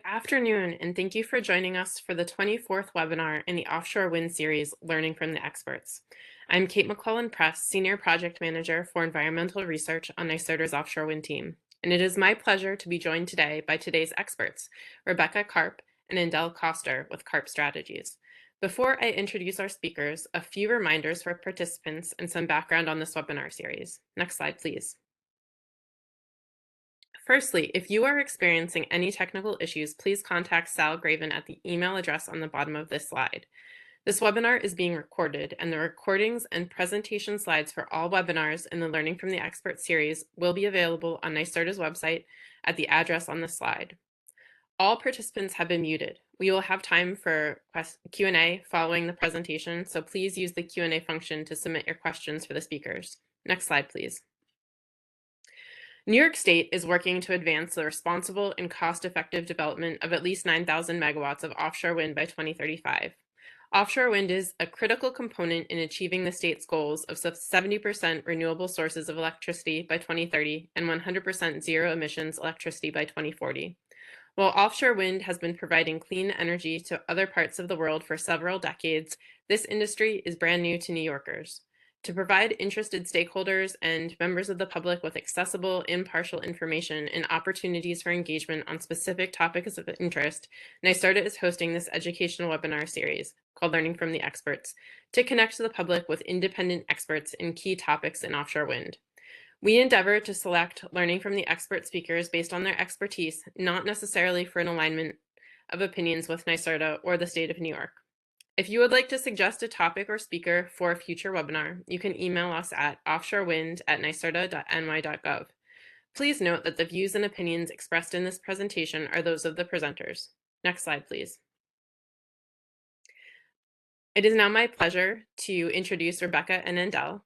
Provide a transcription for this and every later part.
afternoon, and thank you for joining us for the 24th webinar in the Offshore Wind series, Learning from the Experts. I'm Kate McClellan-Press, Senior Project Manager for Environmental Research on NYSERDA's Offshore Wind team. And it is my pleasure to be joined today by today's experts, Rebecca Karp and Andel Koester with Karp Strategies. Before I introduce our speakers, a few reminders for participants and some background on this webinar series. Next slide, please. Firstly, if you are experiencing any technical issues, please contact Sal Graven at the email address on the bottom of this slide. This webinar is being recorded, and the recordings and presentation slides for all webinars in the Learning from the Experts series will be available on NYSERDA's website at the address on the slide. All participants have been muted. We will have time for Q&A following the presentation, so please use the Q&A function to submit your questions for the speakers. Next slide, please. New York State is working to advance the responsible and cost-effective development of at least 9,000 megawatts of offshore wind by 2035. Offshore wind is a critical component in achieving the state's goals of 70% renewable sources of electricity by 2030 and 100% zero emissions electricity by 2040. While offshore wind has been providing clean energy to other parts of the world for several decades, this industry is brand new to New Yorkers. To provide interested stakeholders and members of the public with accessible, impartial information and opportunities for engagement on specific topics of interest, NYSERDA is hosting this educational webinar series called Learning from the Experts to connect the public with independent experts in key topics in offshore wind. We endeavor to select learning from the expert speakers based on their expertise, not necessarily for an alignment of opinions with NYSERDA or the state of New York. If you would like to suggest a topic or speaker for a future webinar, you can email us at offshorewind@nyserda.ny.gov. Please note that the views and opinions expressed in this presentation are those of the presenters. Next slide, please. It is now my pleasure to introduce Rebecca and Andel.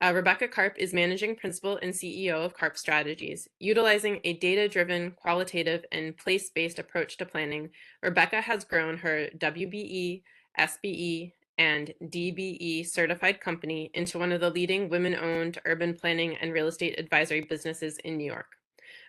Rebecca Karp is Managing Principal and CEO of Karp Strategies. Utilizing a data-driven, qualitative, and place-based approach to planning, Rebecca has grown her WBE, SBE, and DBE certified company into one of the leading women-owned urban planning and real estate advisory businesses in New York.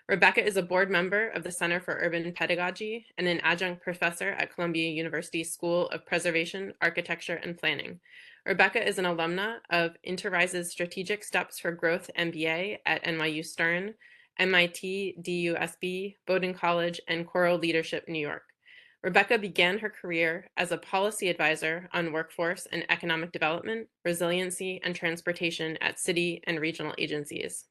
Rebecca is a board member of the Center for Urban Pedagogy and an adjunct professor at Columbia University School of Preservation, Architecture, and Planning. Rebecca is an alumna of Interrise's Strategic Steps for Growth MBA at NYU Stern, MIT DUSB, Bowdoin College, and Coral Leadership New York. Rebecca began her career as a policy advisor on workforce and economic development, resiliency, and transportation at city and regional agencies.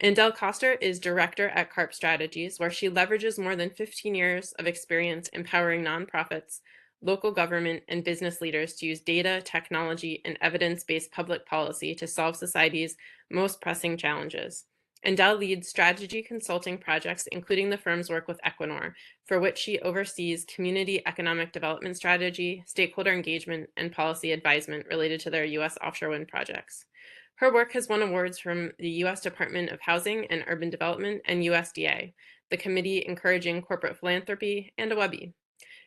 Andel Koester is director at Karp Strategies, where she leverages more than 15 years of experience empowering nonprofits, local government, and business leaders to use data, technology, and evidence-based public policy to solve society's most pressing challenges. Andel leads strategy consulting projects, including the firm's work with Equinor, for which she oversees community economic development strategy, stakeholder engagement, and policy advisement related to their U.S. offshore wind projects. Her work has won awards from the U.S. Department of Housing and Urban Development and USDA, the Committee Encouraging Corporate Philanthropy, and a Webby.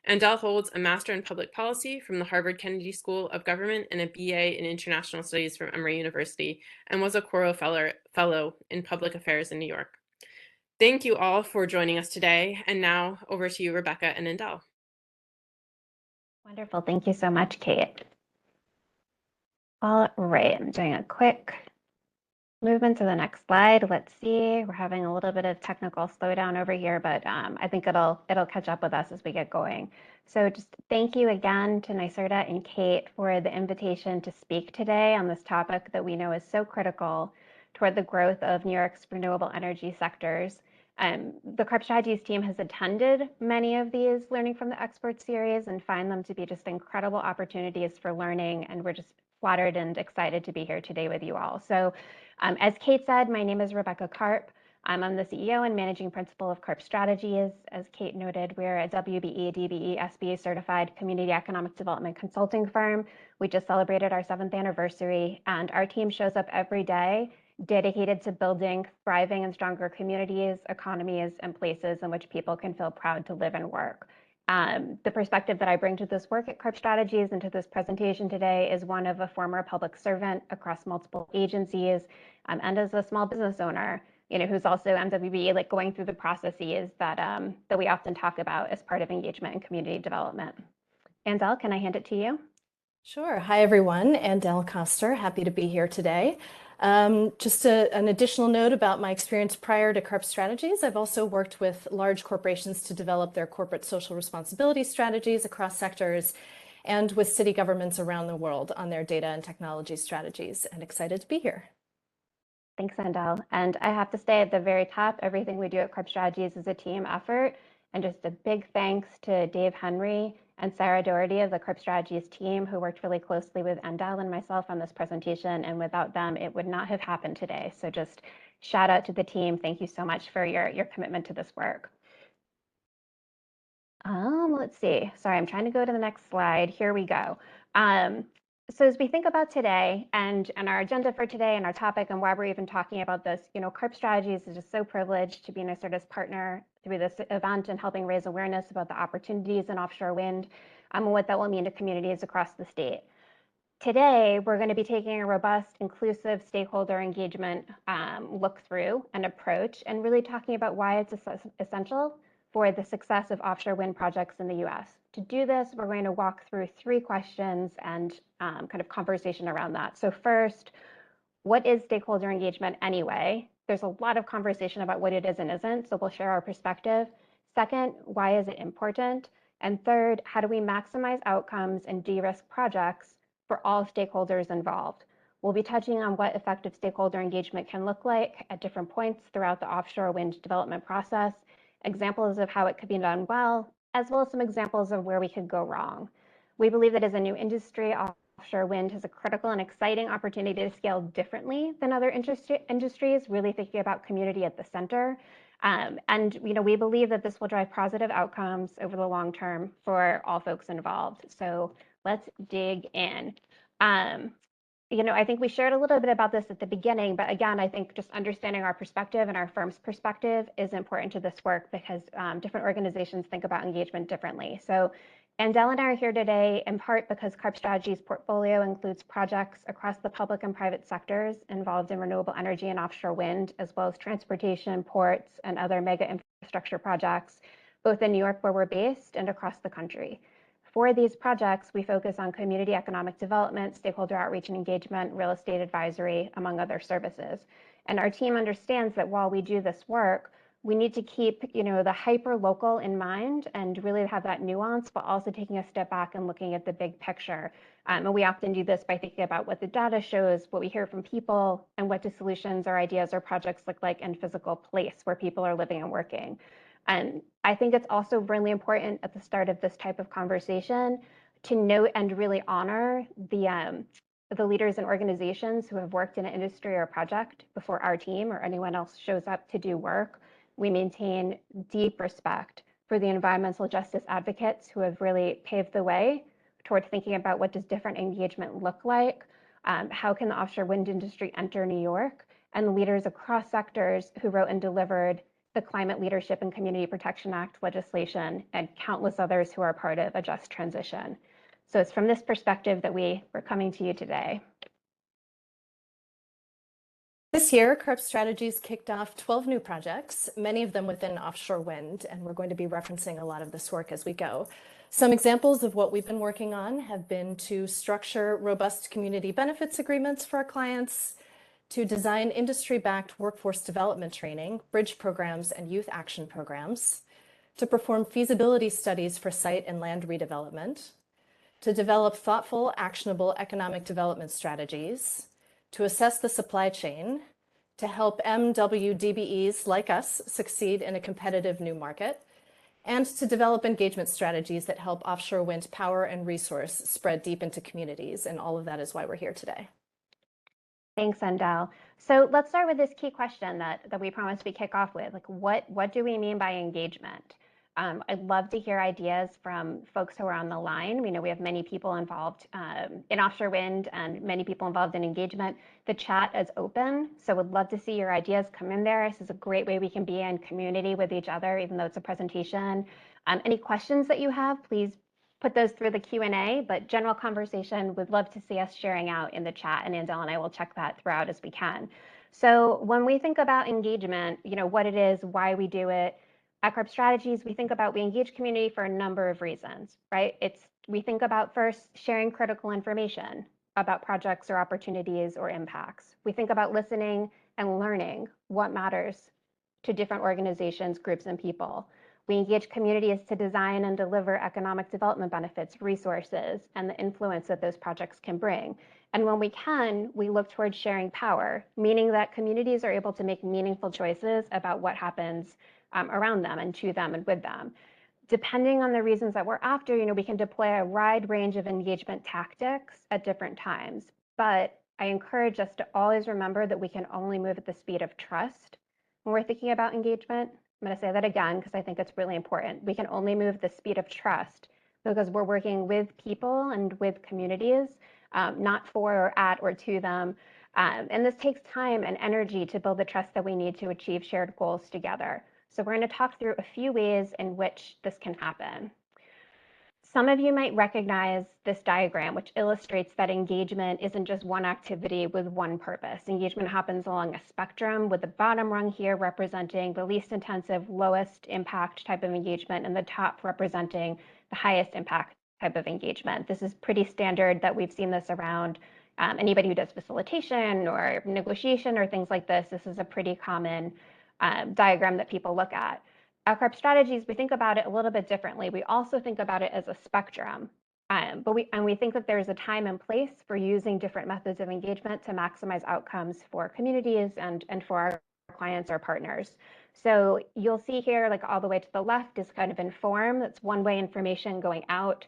Andel holds a Master in Public Policy from the Harvard Kennedy School of Government and a BA in International Studies from Emory University, and was a Coro Fellow in Public Affairs in New York. Thank you all for joining us today, and now over to you, Rebecca and Andel. Wonderful. Thank you so much, Kate. All right, I'm doing a quick movement to the next slide. Let's see, we're having a little bit of technical slowdown over here, but I think it'll catch up with us as we get going. So just thank you again to NYSERDA and Kate for the invitation to speak today on this topic that we know is so critical toward the growth of New York's renewable energy sectors. The Karp Strategies team has attended many of these Learning from the Experts series and find them to be just incredible opportunities for learning, and we're just flattered and excited to be here today with you all. So as Kate said, my name is Rebecca Karp. I'm the CEO and Managing Principal of Karp Strategies. As Kate noted, we're a WBE, DBE, SBE certified community economic development consulting firm. We just celebrated our 7th anniversary, and our team shows up every day dedicated to building thriving and stronger communities, economies, and places in which people can feel proud to live and work. The perspective that I bring to this work at Karp Strategies and to this presentation today is one of a former public servant across multiple agencies, and as a small business owner who's also MWB, like going through the processes that we often talk about as part of engagement and community development. Andel, can I hand it to you? Sure. Hi, everyone. Andel Koester, happy to be here today. Just an additional note about my experience prior to Karp Strategies. I've also worked with large corporations to develop their corporate social responsibility strategies across sectors and with city governments around the world on their data and technology strategies, and excited to be here. Thanks, Andel. And I have to say at the very top, everything we do at Karp Strategies is a team effort. And just a big thanks to Dave Henry and Sarah Doherty of the Karp Strategies team, who worked really closely with Andel and myself on this presentation. And without them, it would not have happened today. So just shout out to the team. Thank you so much for your commitment to this work. Let's see. Sorry, I'm trying to go to the next slide. Here we go. So as we think about today and our agenda for today and our topic and why we're even talking about this, Karp Strategies is just so privileged to be NYSERDA's partner through this event and helping raise awareness about the opportunities in offshore wind and what that will mean to communities across the state. Today, we're going to be taking a robust, inclusive stakeholder engagement look through and approach and really talking about why it's essential for the success of offshore wind projects in the US. To do this, we're going to walk through 3 questions and kind of conversation around that. So first, what is stakeholder engagement anyway? There's a lot of conversation about what it is and isn't, so we'll share our perspective. Second, why is it important? And third, how do we maximize outcomes and de-risk projects for all stakeholders involved? We'll be touching on what effective stakeholder engagement can look like at different points throughout the offshore wind development process, examples of how it could be done well, as well as some examples of where we could go wrong. We believe that as a new industry, offshore wind has a critical and exciting opportunity to scale differently than other industries, really thinking about community at the center. And we believe that this will drive positive outcomes over the long term for all folks involved. So let's dig in. I think we shared a little bit about this at the beginning, but again, I think just understanding our perspective and our firm's perspective is important to this work because different organizations think about engagement differently. So Andel and I are here today in part because Karp Strategies' portfolio includes projects across the public and private sectors involved in renewable energy and offshore wind, as well as transportation, ports, and other mega infrastructure projects, both in New York where we're based and across the country. For these projects, we focus on community economic development, stakeholder outreach and engagement, real estate advisory, among other services. And our team understands that while we do this work, we need to keep the hyper local in mind and really have that nuance, but also taking a step back and looking at the big picture. And we often do this by thinking about what the data shows, what we hear from people, and what do solutions or ideas or projects look like in physical place where people are living and working. And I think it's also really important at the start of this type of conversation to note and really honor the leaders and organizations who have worked in an industry or project before our team or anyone else shows up to do work. We maintain deep respect for the environmental justice advocates who have really paved the way toward thinking about what does different engagement look like, how can the offshore wind industry enter New York, and the leaders across sectors who wrote and delivered the Climate Leadership and Community Protection Act legislation, and countless others who are part of a just transition. So it's from this perspective that we're coming to you today. This year, Karp Strategies kicked off 12 new projects, many of them within offshore wind, and we're going to be referencing a lot of this work as we go. Some examples of what we've been working on have been to structure robust community benefits agreements for our clients, to design industry-backed workforce development training, bridge programs, and youth action programs, to perform feasibility studies for site and land redevelopment, to develop thoughtful, actionable economic development strategies, to assess the supply chain, to help MWDBEs like us succeed in a competitive new market, and to develop engagement strategies that help offshore wind power and resource spread deep into communities. And all of that is why we're here today. Thanks, Andel. So let's start with this key question that we promised we kick off with. Like, what do we mean by engagement? I'd love to hear ideas from folks who are on the line. We know we have many people involved in offshore wind and many people involved in engagement. The chat is open, so would love to see your ideas come in there. This is a great way we can be in community with each other, even though it's a presentation. Any questions that you have, please put those through the Q&A, but general conversation, would love to see us sharing out in the chat, and Andel and I will check that throughout as we can. So when we think about engagement, what it is, why we do it, at Karp Strategies, we engage community for a number of reasons, right? We think about first sharing critical information about projects or opportunities or impacts. We think about listening and learning what matters to different organizations, groups, and people. We engage communities to design and deliver economic development benefits, resources, and the influence that those projects can bring. And when we can, we look towards sharing power, meaning that communities are able to make meaningful choices about what happens around them and to them and with them. Depending on the reasons that we're after, we can deploy a wide range of engagement tactics at different times. But I encourage us to always remember that we can only move at the speed of trust when we're thinking about engagement. I'm going to say that again because I think it's really important. We can only move the speed of trust because we're working with people and with communities, not for or at or to them. And this takes time and energy to build the trust that we need to achieve shared goals together. So we're going to talk through a few ways in which this can happen. Some of you might recognize this diagram, which illustrates that engagement isn't just one activity with one purpose. Engagement happens along a spectrum, with the bottom rung here representing the least intensive, lowest impact type of engagement, and the top representing the highest impact type of engagement. This is pretty standard that we've seen this around anybody who does facilitation or negotiation or things like this. This is a pretty common diagram that people look at. At Karp Strategies, we think about it a little bit differently. We also think about it as a spectrum, but we think that there's a time and place for using different methods of engagement to maximize outcomes for communities and for our clients or partners. So you'll see here, like all the way to the left is kind of inform. That's one-way information going out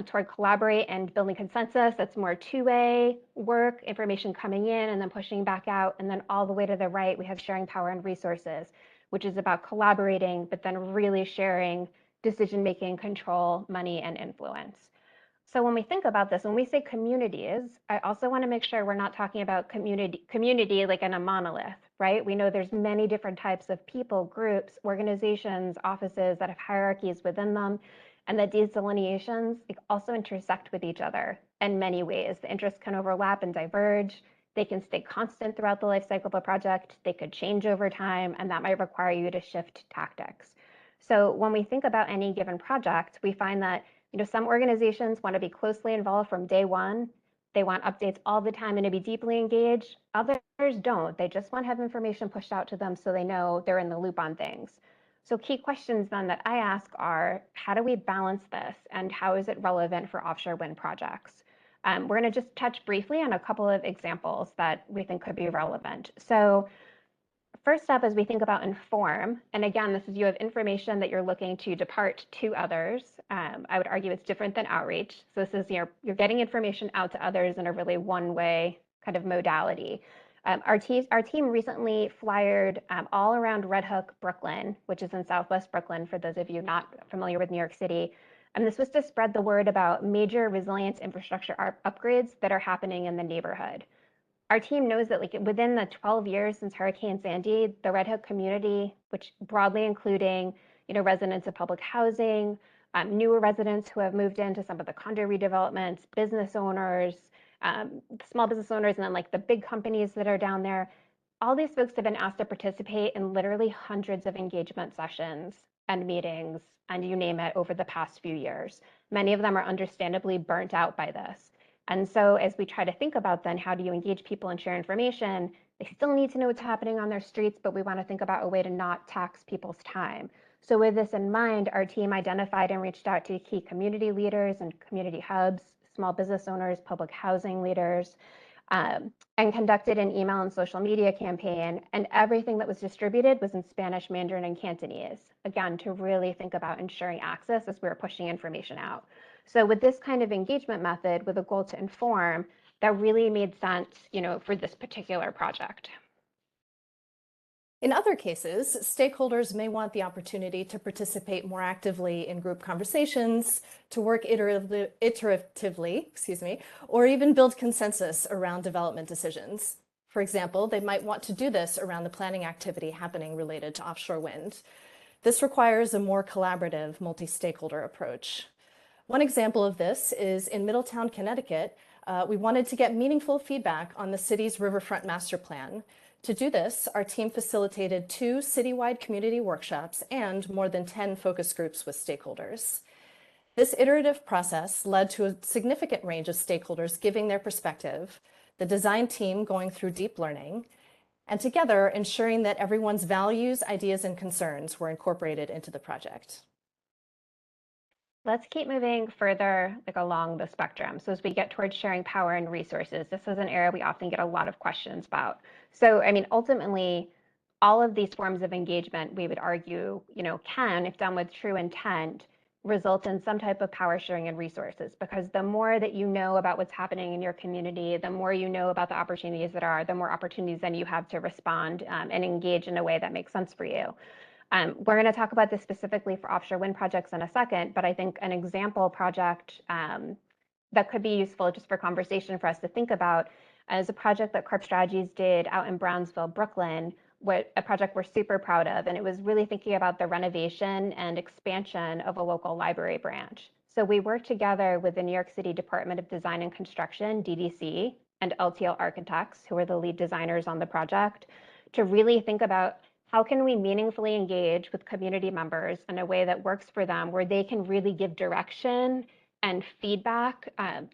toward collaborate and building consensus. That's more two-way work, information coming in and then pushing back out. And then all the way to the right, we have sharing power and resources, which is about collaborating, but then really sharing decision-making, control, money, and influence. So when we think about this, when we say communities, I also want to make sure we're not talking about community like in a monolith, right? We know there's many different types of people, groups, organizations, offices that have hierarchies within them, and that these delineations also intersect with each other in many ways. The interests can overlap and diverge. They can stay constant throughout the life cycle of a project. They could change over time, and that might require you to shift tactics. So when we think about any given project, we find that some organizations want to be closely involved from day one. They want updates all the time and to be deeply engaged. Others don't. They just want to have information pushed out to them so they know they're in the loop on things. So key questions then that I ask are, how do we balance this and how is it relevant for offshore wind projects? We're going to just touch briefly on a couple of examples that we think could be relevant. So first up, as we think about inform, and again, this is you have information that you're looking to depart to others. I would argue it's different than outreach. So this is you're getting information out to others in a really one-way kind of modality. Our team recently flyered all around Red Hook, Brooklyn, which is in Southwest Brooklyn, for those of you not familiar with New York City. And this was to spread the word about major resilience infrastructure upgrades that are happening in the neighborhood. Our team knows that within the 12 years since Hurricane Sandy, the Red Hook community, which broadly including residents of public housing, newer residents who have moved into some of the condo redevelopments, business owners, small business owners, and then the big companies that are down there, all these folks have been asked to participate in literally hundreds of engagement sessions and meetings, and you name it, over the past few years. Many of them are understandably burnt out by this. And so as we try to think about then, how do you engage people and share information? They still need to know what's happening on their streets, but we want to think about a way to not tax people's time. So with this in mind, our team identified and reached out to key community leaders and community hubs, small business owners, public housing leaders, and conducted an email and social media campaign. And everything that was distributed was in Spanish, Mandarin, and Cantonese, again, to really think about ensuring access as we were pushing information out. So with this kind of engagement method, with a goal to inform, that really made sense, for this particular project. In other cases, stakeholders may want the opportunity to participate more actively in group conversations, to work iteratively, or even build consensus around development decisions. For example, they might want to do this around the planning activity happening related to offshore wind. This requires a more collaborative, multi-stakeholder approach. One example of this is in Middletown, Connecticut. We wanted to get meaningful feedback on the city's riverfront master plan To do this, our team facilitated 2 citywide community workshops and more than 10 focus groups with stakeholders. This iterative process led to a significant range of stakeholders giving their perspective, the design team going through deep learning, and together ensuring that everyone's values, ideas, and concerns were incorporated into the project. Let's keep moving further along the spectrum. So as we get towards sharing power and resources, this is an area we often get a lot of questions about. So, I mean, ultimately, all of these forms of engagement, we would argue, can, if done with true intent, result in some type of power sharing and resources, because the more that you know about what's happening in your community, the more you know about the opportunities that are, the more opportunities then you have to respond and engage in a way that makes sense for you. We're going to talk about this specifically for offshore wind projects in a second, but I think an example project that could be useful just for conversation for us to think about is a project that Karp Strategies did out in Brownsville, Brooklyn, a project we're super proud of. And it was really thinking about the renovation and expansion of a local library branch. So we worked together with the New York City Department of Design and Construction, DDC, and LTL Architects, who are the lead designers on the project, to really think about how can we meaningfully engage with community members in a way that works for them, where they can really give direction and feedback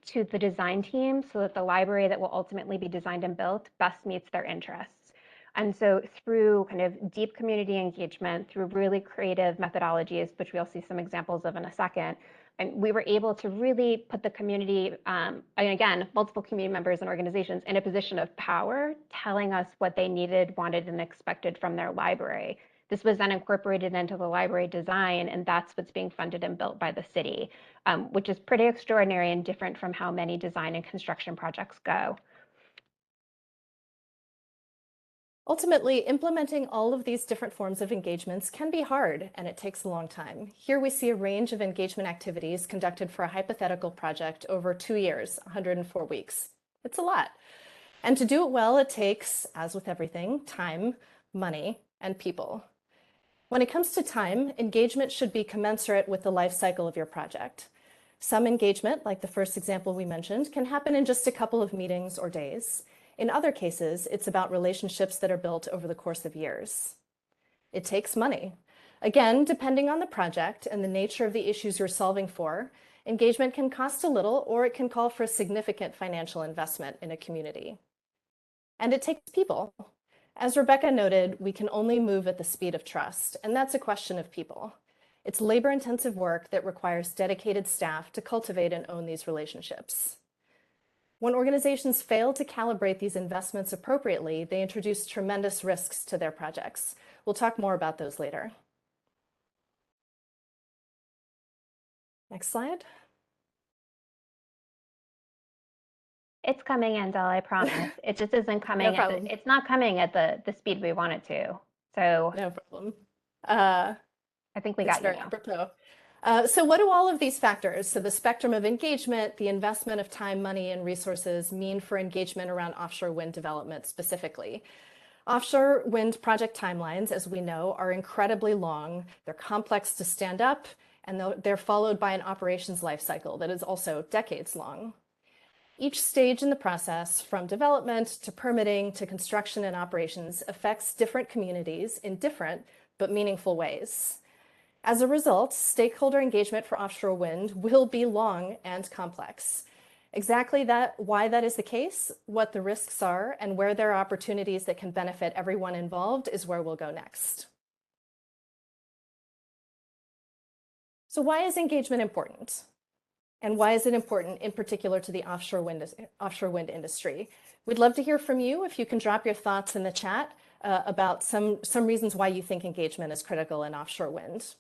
to the design team so that the library that will ultimately be designed and built best meets their interests. And so through kind of deep community engagement, through really creative methodologies, which we'll see some examples of in a second, and we were able to really put the community, and again, multiple community members and organizations in a position of power, telling us what they needed, wanted, and expected from their library. This was then incorporated into the library design, and that's what's being funded and built by the city, which is pretty extraordinary and different from how many design and construction projects go. Ultimately, implementing all of these different forms of engagements can be hard, and it takes a long time. Here we see a range of engagement activities conducted for a hypothetical project over 2 years, 104 weeks. It's a lot. And to do it well, it takes, as with everything, time, money, and people. When it comes to time, engagement should be commensurate with the life cycle of your project. Some engagement, like the first example we mentioned, can happen in just a couple of meetings or days. In other cases, it's about relationships that are built over the course of years. It takes money. Again, depending on the project and the nature of the issues you're solving for, engagement can cost a little, or it can call for a significant financial investment in a community. And it takes people. As Rebecca noted, we can only move at the speed of trust, and that's a question of people. It's labor-intensive work that requires dedicated staff to cultivate and own these relationships. When organizations fail to calibrate these investments appropriately, they introduce tremendous risks to their projects. We'll talk more about those later. Next slide. It's coming, Andel, I promise. It just isn't coming. No It's not coming at the speed we want it to. So no problem. I think we got you very now. apropos. So what do all of these factors, so the spectrum of engagement, the investment of time, money, and resources, mean for engagement around offshore wind development specifically? Offshore wind project timelines, as we know, are incredibly long. They're complex to stand up, and they're followed by an operations life cycle that is also decades long. Each stage in the process, from development to permitting to construction and operations, affects different communities in different but meaningful ways. As a result, stakeholder engagement for offshore wind will be long and complex. Exactly why that is the case, what the risks are, and where there are opportunities that can benefit everyone involved is where we'll go next. So why is engagement important? And why is it important in particular to the offshore wind industry? We'd love to hear from you. If you can drop your thoughts in the chat about some reasons why you think engagement is critical in offshore wind.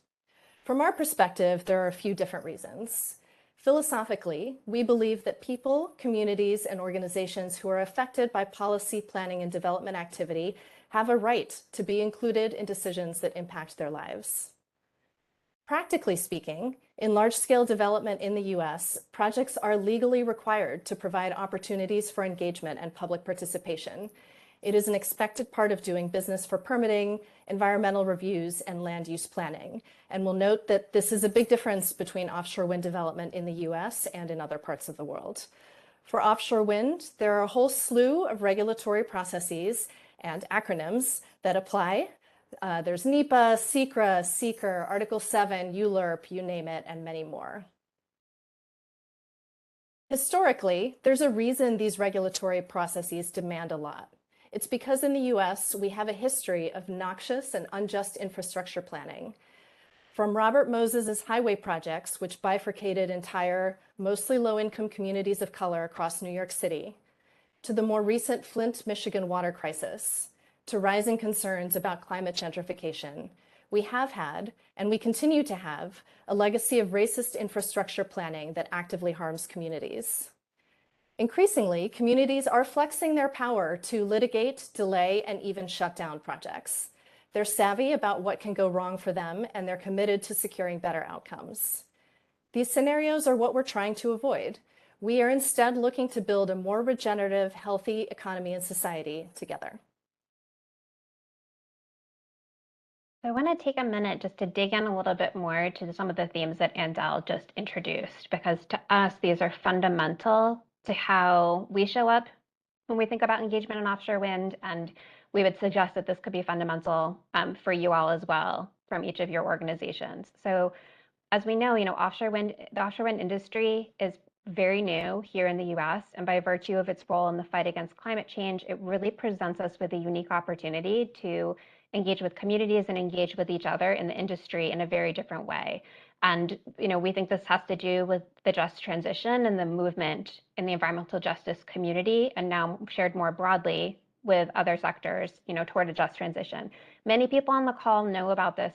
From our perspective, there are a few different reasons. Philosophically, we believe that people, communities, and organizations who are affected by policy, planning, and development activity have a right to be included in decisions that impact their lives. Practically speaking, in large-scale development in the US, projects are legally required to provide opportunities for engagement and public participation. It is an expected part of doing business for permitting, environmental reviews, and land use planning. And we'll note that this is a big difference between offshore wind development in the US and in other parts of the world. For offshore wind, there are a whole slew of regulatory processes and acronyms that apply. There's NEPA, SECRA, SEEKR, Article 7, ULURP, you name it, and many more. Historically, there's a reason these regulatory processes demand a lot. It's because in the US, we have a history of noxious and unjust infrastructure planning. From Robert Moses's highway projects, which bifurcated entire, mostly low-income communities of color across New York City, to the more recent Flint, Michigan water crisis, to rising concerns about climate gentrification, we have had, and we continue to have, a legacy of racist infrastructure planning that actively harms communities. Increasingly, communities are flexing their power to litigate, delay, and even shut down projects. They're savvy about what can go wrong for them, and they're committed to securing better outcomes. These scenarios are what we're trying to avoid. We are instead looking to build a more regenerative, healthy economy and society together. I want to take a minute just to dig in a little bit more to some of the themes that Andel just introduced, because to us, these are fundamental to how we show up when we think about engagement in offshore wind, and we would suggest that this could be fundamental for you all as well from each of your organizations. So as we know, the offshore wind industry is very new here in the US, and by virtue of its role in the fight against climate change, it really presents us with a unique opportunity to engage with communities and engage with each other in the industry in a very different way. And we think this has to do with the just transition and the movement in the environmental justice community, and now shared more broadly with other sectors, toward a just transition. Many people on the call know about this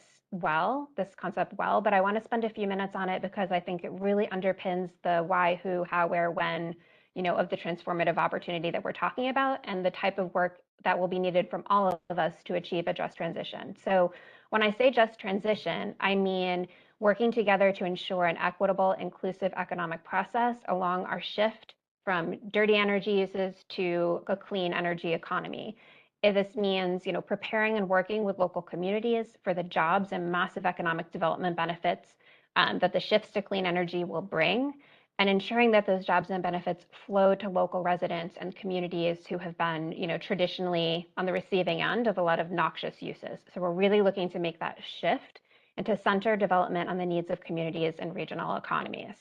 concept well, but I want to spend a few minutes on it because I think it really underpins the why, who, how, where, when, of the transformative opportunity that we're talking about and the type of work that will be needed from all of us to achieve a just transition. So when I say just transition, I mean working together to ensure an equitable, inclusive economic process along our shift from dirty energy uses to a clean energy economy. This means, preparing and working with local communities for the jobs and massive economic development benefits that the shifts to clean energy will bring, and ensuring that those jobs and benefits flow to local residents and communities who have been, traditionally on the receiving end of a lot of noxious uses. So we're really looking to make that shift and to center development on the needs of communities and regional economies.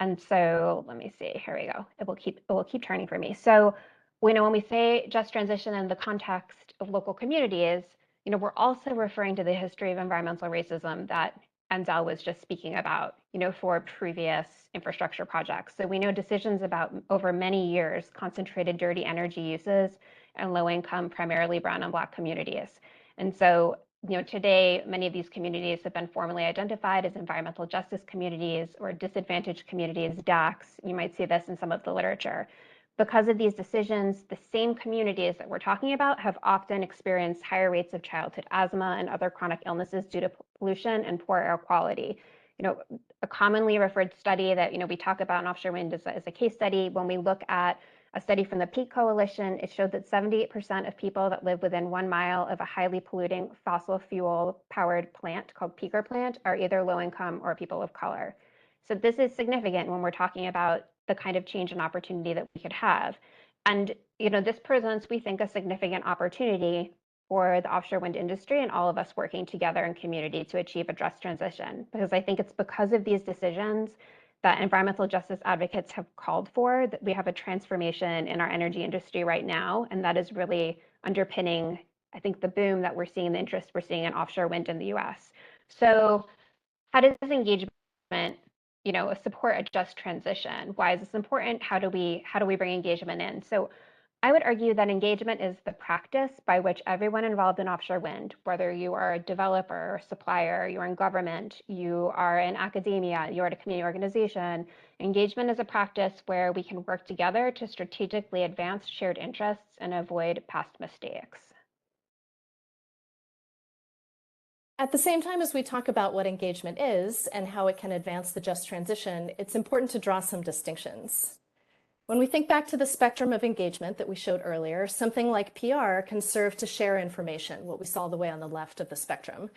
And so let me see, here we go. It will keep turning for me. So when we say just transition in the context of local communities, we're also referring to the history of environmental racism that Andel was just speaking about, for previous infrastructure projects. So we know decisions about over many years concentrated dirty energy uses and low income, primarily brown and Black communities. And so today, many of these communities have been formally identified as environmental justice communities or disadvantaged communities, DACs. You might see this in some of the literature. Because of these decisions, the same communities that we're talking about have often experienced higher rates of childhood asthma and other chronic illnesses due to pollution and poor air quality. A commonly referred study that we talk about in offshore wind is a case study. When we look at a study from the Peak Coalition, it showed that 78% of people that live within 1 mile of a highly polluting fossil fuel powered plant called peaker plant are either low income or people of color. So this is significant when we're talking about the kind of change and opportunity that we could have. And this presents, we think, a significant opportunity for the offshore wind industry and all of us working together in community to achieve a just transition. Because I think it's because of these decisions that environmental justice advocates have called for, that we have a transformation in our energy industry right now. And that is really underpinning, I think, the boom that we're seeing, the interest we're seeing in offshore wind in the US. So how does engagement, support a just transition? Why is this important? How do we bring engagement in? So I would argue that engagement is the practice by which everyone involved in offshore wind, whether you are a developer, a supplier, you're in government, you are in academia, you're at a community organization, engagement is a practice where we can work together to strategically advance shared interests and avoid past mistakes. At the same time as we talk about what engagement is and how it can advance the just transition, it's important to draw some distinctions. When we think back to the spectrum of engagement that we showed earlier, something like PR can serve to share information, what we saw all the way on the left of the spectrum.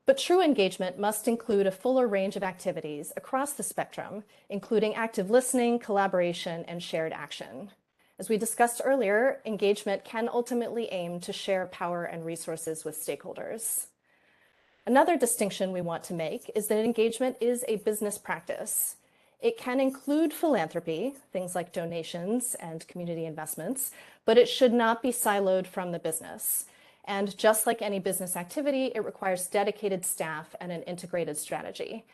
But true engagement must include a fuller range of activities across the spectrum, including active listening, collaboration, and shared action. As we discussed earlier, engagement can ultimately aim to share power and resources with stakeholders. Another distinction we want to make is that engagement is a business practice. It can include philanthropy, things like donations and community investments, but it should not be siloed from the business. And just like any business activity, it requires dedicated staff and an integrated strategy.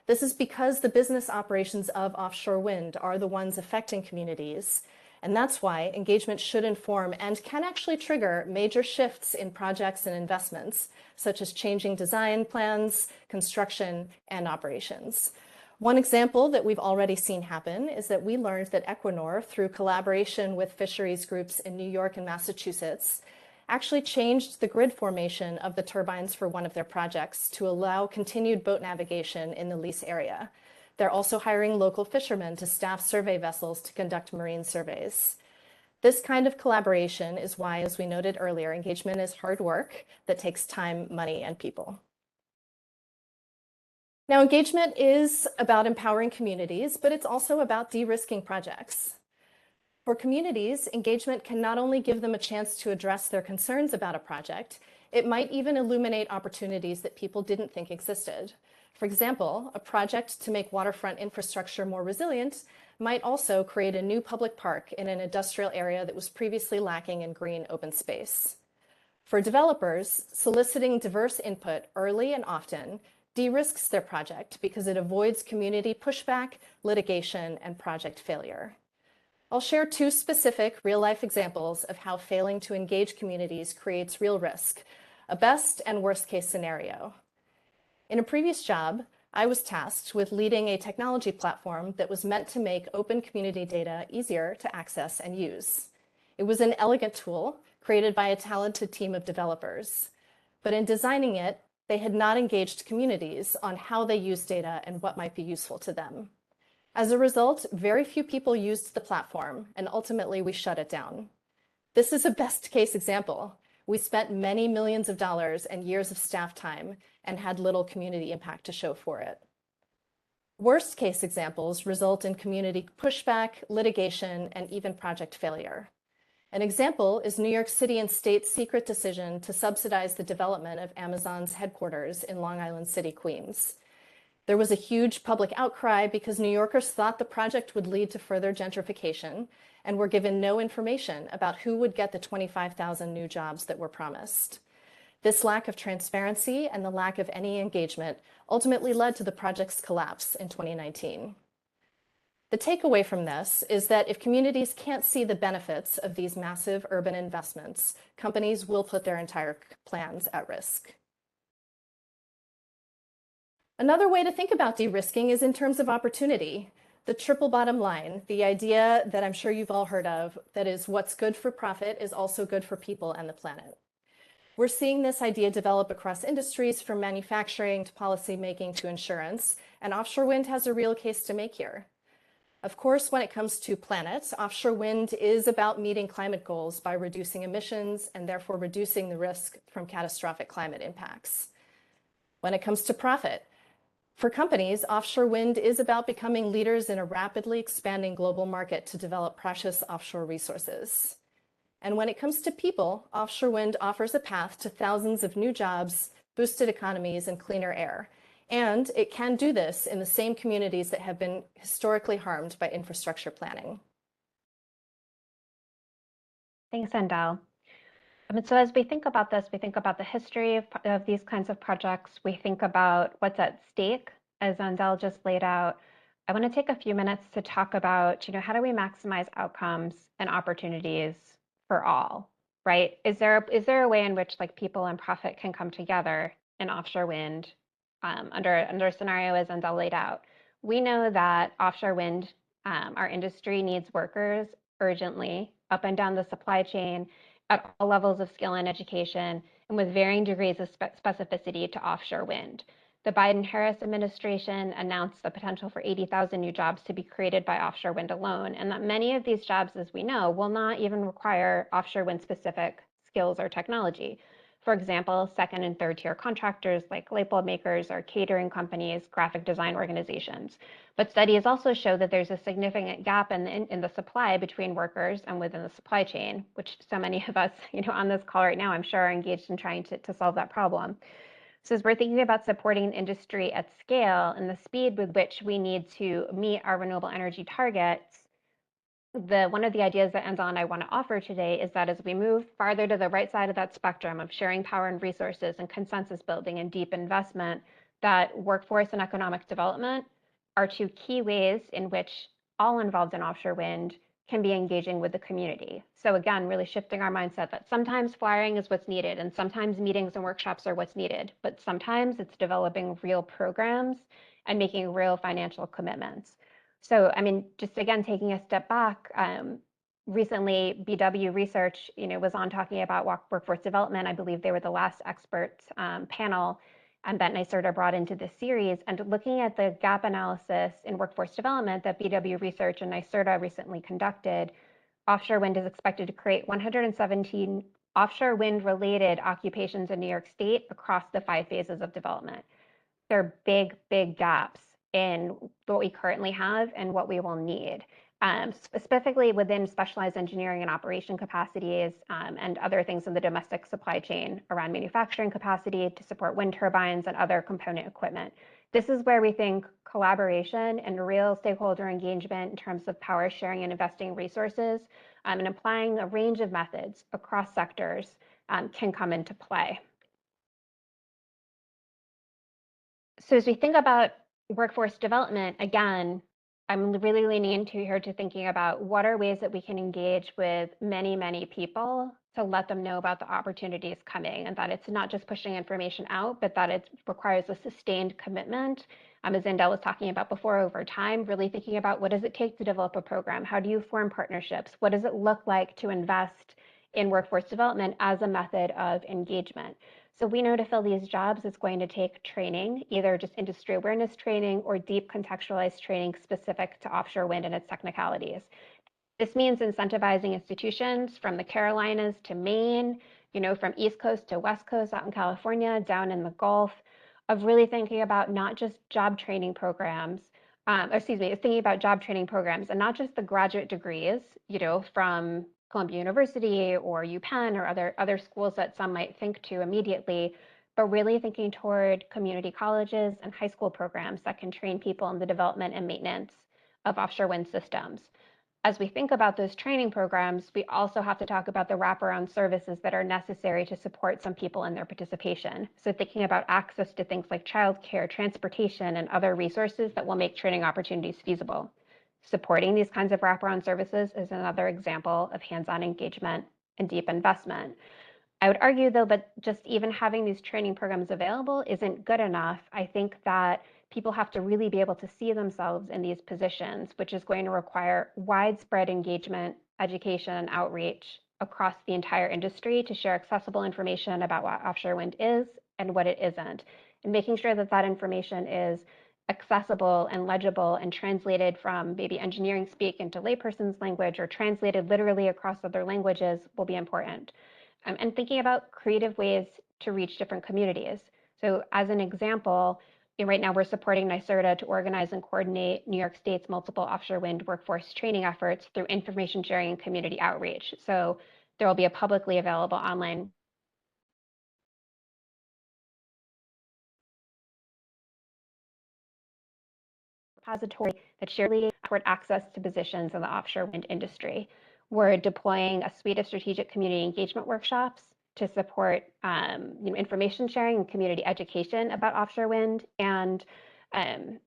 This is because the business operations of offshore wind are the ones affecting communities, and that's why engagement should inform and can actually trigger major shifts in projects and investments, such as changing design plans, construction, and operations. One example that we've already seen happen is that we learned that Equinor, through collaboration with fisheries groups in New York and Massachusetts, actually changed the grid formation of the turbines for one of their projects to allow continued boat navigation in the lease area. They're also hiring local fishermen to staff survey vessels to conduct marine surveys. This kind of collaboration is why, as we noted earlier, engagement is hard work that takes time, money, and people. Now, engagement is about empowering communities, but it's also about de-risking projects. For communities, engagement can not only give them a chance to address their concerns about a project, it might even illuminate opportunities that people didn't think existed. For example, a project to make waterfront infrastructure more resilient might also create a new public park in an industrial area that was previously lacking in green open space. For developers, soliciting diverse input early and often de-risks their project because it avoids community pushback, litigation, and project failure. I'll share two specific real-life examples of how failing to engage communities creates real risk, a best and worst case scenario. In a previous job, I was tasked with leading a technology platform that was meant to make open community data easier to access and use. It was an elegant tool created by a talented team of developers. But in designing it, they had not engaged communities on how they use data and what might be useful to them. As a result, very few people used the platform, and ultimately we shut it down. This is a best case example. We spent many millions of dollars and years of staff time and had little community impact to show for it. Worst case examples result in community pushback, litigation, and even project failure. An example is New York City and State's secret decision to subsidize the development of Amazon's headquarters in Long Island City, Queens. There was a huge public outcry because New Yorkers thought the project would lead to further gentrification and were given no information about who would get the 25,000 new jobs that were promised. This lack of transparency and the lack of any engagement ultimately led to the project's collapse in 2019. The takeaway from this is that if communities can't see the benefits of these massive urban investments, companies will put their entire plans at risk. Another way to think about de-risking is in terms of opportunity. The triple bottom line, the idea that I'm sure you've all heard of, that is what's good for profit is also good for people and the planet. We're seeing this idea develop across industries from manufacturing to policymaking to insurance, and offshore wind has a real case to make here. Of course, when it comes to planets, offshore wind is about meeting climate goals by reducing emissions and therefore reducing the risk from catastrophic climate impacts. When it comes to profit, for companies, offshore wind is about becoming leaders in a rapidly expanding global market to develop precious offshore resources. And when it comes to people, offshore wind offers a path to thousands of new jobs, boosted economies, and cleaner air. And it can do this in the same communities that have been historically harmed by infrastructure planning. Thanks, Andel. So as we think about this, we think about the history of these kinds of projects. We think about what's at stake, as Andel just laid out. I want to take a few minutes to talk about, how do we maximize outcomes and opportunities for all, right? Is there a way in which people and profit can come together in offshore wind under a scenario as Andel laid out? We know that offshore wind, our industry needs workers urgently up and down the supply chain at all levels of skill and education, and with varying degrees of specificity to offshore wind. The Biden-Harris administration announced the potential for 80,000 new jobs to be created by offshore wind alone, and that many of these jobs, as we know, will not even require offshore wind-specific skills or technology. For example, second and third tier contractors like light bulb makers or catering companies, graphic design organizations. But studies also show that there's a significant gap in the supply between workers and within the supply chain, which so many of us, on this call right now, I'm sure are engaged in trying to solve that problem. So as we're thinking about supporting the industry at scale and the speed with which we need to meet our renewable energy targets, one of the ideas that Andel and I want to offer today is that as we move farther to the right side of that spectrum of sharing power and resources and consensus building and deep investment, that workforce and economic development are two key ways in which all involved in offshore wind can be engaging with the community. So again, really shifting our mindset that sometimes flyering is what's needed and sometimes meetings and workshops are what's needed, but sometimes it's developing real programs and making real financial commitments. So, I mean, just again, taking a step back, recently BW Research, was on talking about workforce development. I believe they were the last expert panel that NYSERDA brought into this series. And looking at the gap analysis in workforce development that BW Research and NYSERDA recently conducted, offshore wind is expected to create 117 offshore wind related occupations in New York State across the 5 phases of development. There are big, big gaps in what we currently have and what we will need, specifically within specialized engineering and operation capacities and other things in the domestic supply chain around manufacturing capacity to support wind turbines and other component equipment. This is where we think collaboration and real stakeholder engagement in terms of power sharing and investing resources and applying a range of methods across sectors can come into play. So as we think about workforce development, again, I'm really leaning into here to thinking about what are ways that we can engage with many, many people to let them know about the opportunities coming, and that it's not just pushing information out, but that it requires a sustained commitment. As Andel was talking about before, over time, really thinking about what does it take to develop a program? How do you form partnerships? What does it look like to invest in workforce development as a method of engagement? So we know to fill these jobs, it's going to take training, either just industry awareness training or deep contextualized training specific to offshore wind and its technicalities. This means incentivizing institutions from the Carolinas to Maine, from East Coast to West Coast out in California, down in the Gulf, of really thinking about not just job training programs, thinking about job training programs and not just the graduate degrees, from Columbia University or UPenn or other schools that some might think to immediately, but really thinking toward community colleges and high school programs that can train people in the development and maintenance of offshore wind systems. As we think about those training programs, we also have to talk about the wraparound services that are necessary to support some people in their participation. So thinking about access to things like childcare, transportation, and other resources that will make training opportunities feasible. Supporting these kinds of wraparound services is another example of hands-on engagement and deep investment. I would argue, though, but just even having these training programs available isn't good enough. I think that people have to really be able to see themselves in these positions, which is going to require widespread engagement, education, and outreach across the entire industry to share accessible information about what offshore wind is and what it isn't, and making sure that that information is accessible and legible and translated from maybe engineering speak into layperson's language or translated literally across other languages will be important. And thinking about creative ways to reach different communities. So as an example, right now we're supporting NYSERDA to organize and coordinate New York State's multiple offshore wind workforce training efforts through information sharing and community outreach. So there will be a publicly available online repository that shares toward access to positions in the offshore wind industry. We're deploying a suite of strategic community engagement workshops to support information sharing and community education about offshore wind. And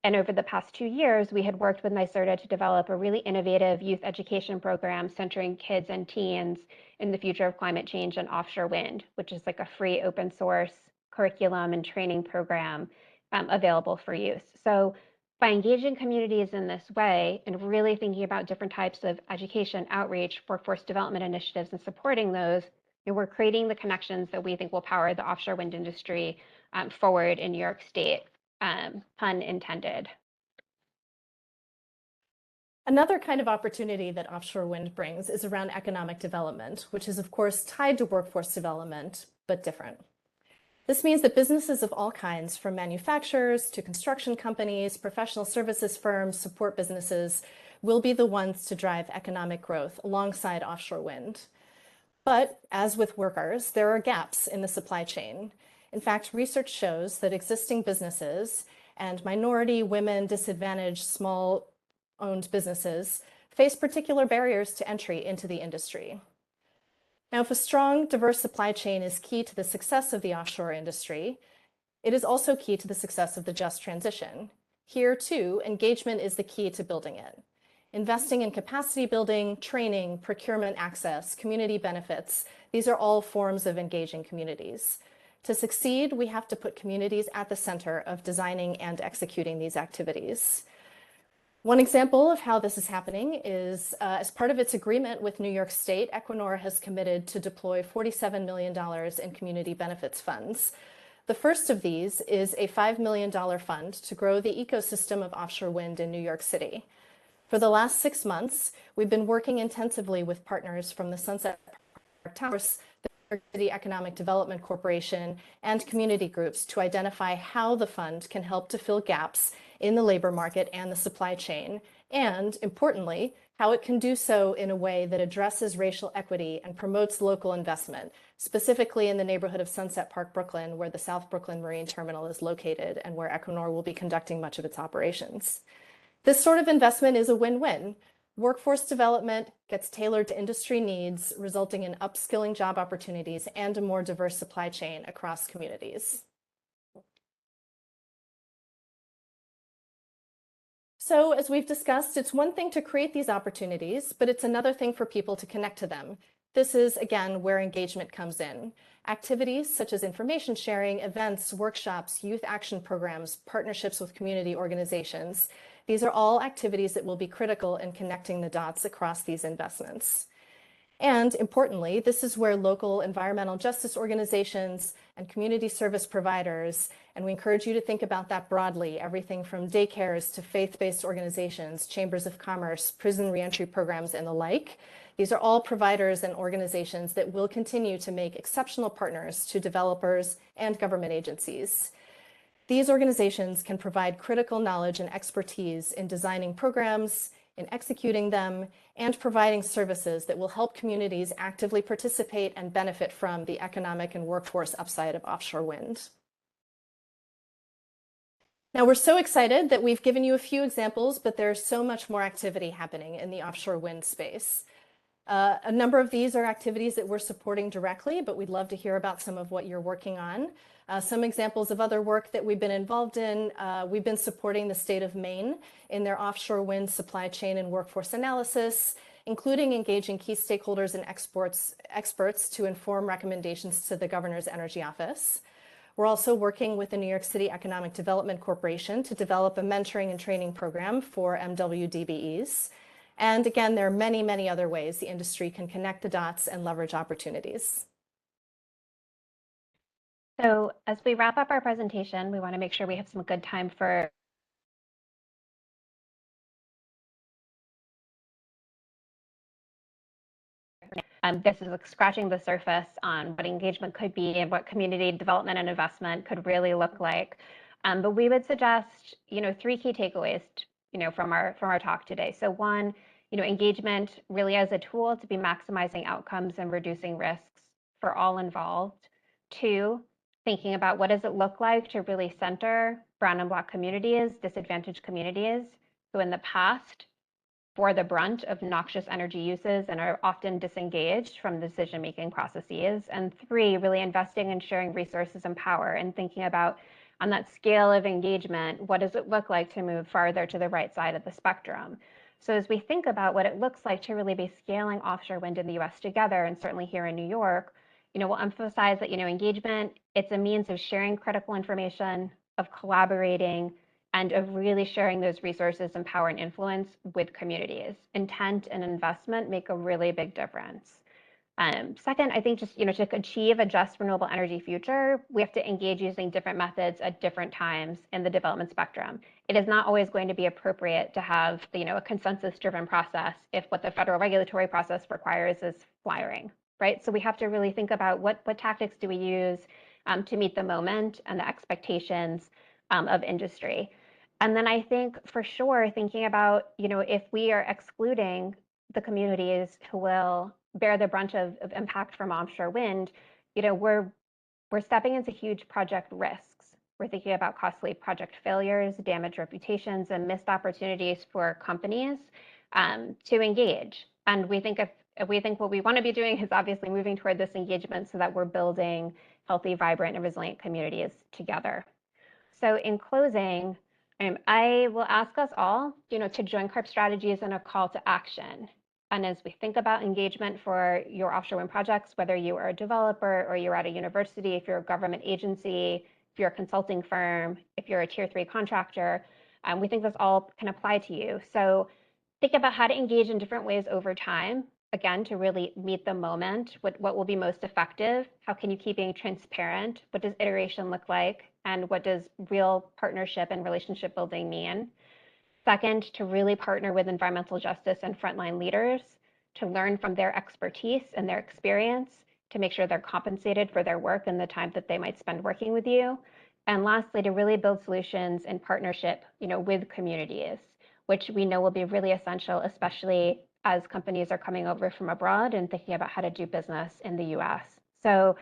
over the past 2 years, we had worked with NYSERDA to develop a really innovative youth education program centering kids and teens in the future of climate change and offshore wind, which is like a free open source curriculum and training program available for use. So by engaging communities in this way and really thinking about different types of education, outreach, workforce development initiatives, and supporting those, we're creating the connections that we think will power the offshore wind industry forward in New York State, pun intended. Another kind of opportunity that offshore wind brings is around economic development, which is of course tied to workforce development, but different. This means that businesses of all kinds, from manufacturers to construction companies, professional services firms, support businesses, will be the ones to drive economic growth alongside offshore wind. But as with workers, there are gaps in the supply chain. In fact, research shows that existing businesses and minority, women, disadvantaged, small-owned businesses face particular barriers to entry into the industry. Now, if a strong, diverse supply chain is key to the success of the offshore industry, it is also key to the success of the just transition. Here, too, engagement is the key to building it. Investing in capacity building, training, procurement access, community benefits, these are all forms of engaging communities. To succeed, we have to put communities at the center of designing and executing these activities. One example of how this is happening is as part of its agreement with New York State, Equinor has committed to deploy $47 million in community benefits funds. The first of these is a $5 million fund to grow the ecosystem of offshore wind in New York City. For the last 6 months, we've been working intensively with partners from the Sunset Park Towers, the New York City Economic Development Corporation, and community groups to identify how the fund can help to fill gaps in the labor market and the supply chain, and importantly, how it can do so in a way that addresses racial equity and promotes local investment, specifically in the neighborhood of Sunset Park, Brooklyn, where the South Brooklyn Marine Terminal is located and where Equinor will be conducting much of its operations. This sort of investment is a win-win. Workforce development gets tailored to industry needs, resulting in upskilling job opportunities and a more diverse supply chain across communities. So as we've discussed, it's one thing to create these opportunities, but it's another thing for people to connect to them. This is, again, where engagement comes in. Activities such as information sharing, events, workshops, youth action programs, partnerships with community organizations. These are all activities that will be critical in connecting the dots across these investments. And importantly, this is where local environmental justice organizations and community service providers, and we encourage you to think about that broadly, everything from daycares to faith-based organizations, chambers of commerce, prison reentry programs, and the like. These are all providers and organizations that will continue to make exceptional partners to developers and government agencies. These organizations can provide critical knowledge and expertise in designing programs, in executing them, and providing services that will help communities actively participate and benefit from the economic and workforce upside of offshore wind. Now, we're so excited that we've given you a few examples, but there's so much more activity happening in the offshore wind space. A number of these are activities that we're supporting directly, but we'd love to hear about some of what you're working on. Some examples of other work that we've been involved in, we've been supporting the state of Maine in their offshore wind supply chain and workforce analysis, including engaging key stakeholders and experts to inform recommendations to the Governor's Energy Office. We're also working with the New York City Economic Development Corporation to develop a mentoring and training program for MWDBEs. And again, there are many, many other ways the industry can connect the dots and leverage opportunities. So as we wrap up our presentation, we want to make sure we have some good time for this is like scratching the surface on what engagement could be and what community development and investment could really look like. But we would suggest, 3 key takeaways, from our talk today. So one, engagement really as a tool to be maximizing outcomes and reducing risks for all involved. 2, thinking about what does it look like to really center brown and black communities, disadvantaged communities who in the past bore the brunt of noxious energy uses and are often disengaged from decision-making processes. And 3, really investing in sharing resources and power and thinking about on that scale of engagement, what does it look like to move farther to the right side of the spectrum? So as we think about what it looks like to really be scaling offshore wind in the US together, and certainly here in New York, we'll emphasize that, engagement, it's a means of sharing critical information, of collaborating, and of really sharing those resources and power and influence with communities. Intent and investment make a really big difference. Second, I think just, to achieve a just renewable energy future, we have to engage using different methods at different times in the development spectrum. It is not always going to be appropriate to have, a consensus-driven process if what the federal regulatory process requires is flaring, right? So we have to really think about what tactics do we use to meet the moment and the expectations of industry. And then I think for sure, thinking about, if we are excluding the communities who will bear the brunt of impact from offshore wind, we're stepping into huge project risks. We're thinking about costly project failures, damaged reputations, and missed opportunities for companies to engage. And we think if we think what we want to be doing is obviously moving toward this engagement so that we're building healthy, vibrant, and resilient communities together. So in closing, I will ask us all, to join Karp Strategies in a call to action. And as we think about engagement for your offshore wind projects, whether you are a developer or you're at a university, if you're a government agency, if you're a consulting firm, if you're a tier 3 contractor, we think this all can apply to you. So think about how to engage in different ways over time, again, to really meet the moment, what will be most effective, how can you keep being transparent, what does iteration look like, and what does real partnership and relationship building mean. Second, to really partner with environmental justice and frontline leaders, to learn from their expertise and their experience, to make sure they're compensated for their work and the time that they might spend working with you. And lastly, to really build solutions in partnership, with communities, which we know will be really essential, especially as companies are coming over from abroad and thinking about how to do business in the US. So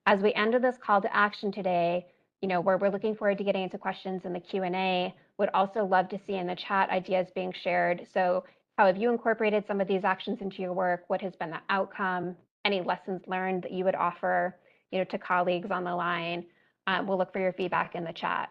as we end this call to action today, where we're looking forward to getting into questions in the Q&A, would also love to see in the chat ideas being shared. So how have you incorporated some of these actions into your work? What has been the outcome? Any lessons learned that you would offer, to colleagues on the line? We'll look for your feedback in the chat.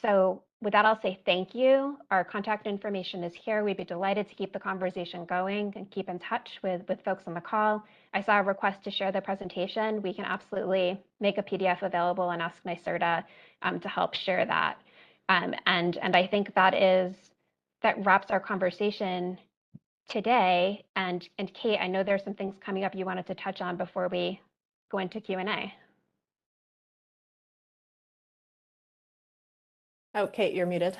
So with that, I'll say thank you. Our contact information is here. We'd be delighted to keep the conversation going and keep in touch with folks on the call. I saw a request to share the presentation. We can absolutely make a PDF available and ask NYSERDA to help share that. And I think that wraps our conversation today. And Kate, I know there's some things coming up you wanted to touch on before we go into Q&A. Oh, Kate, you're muted.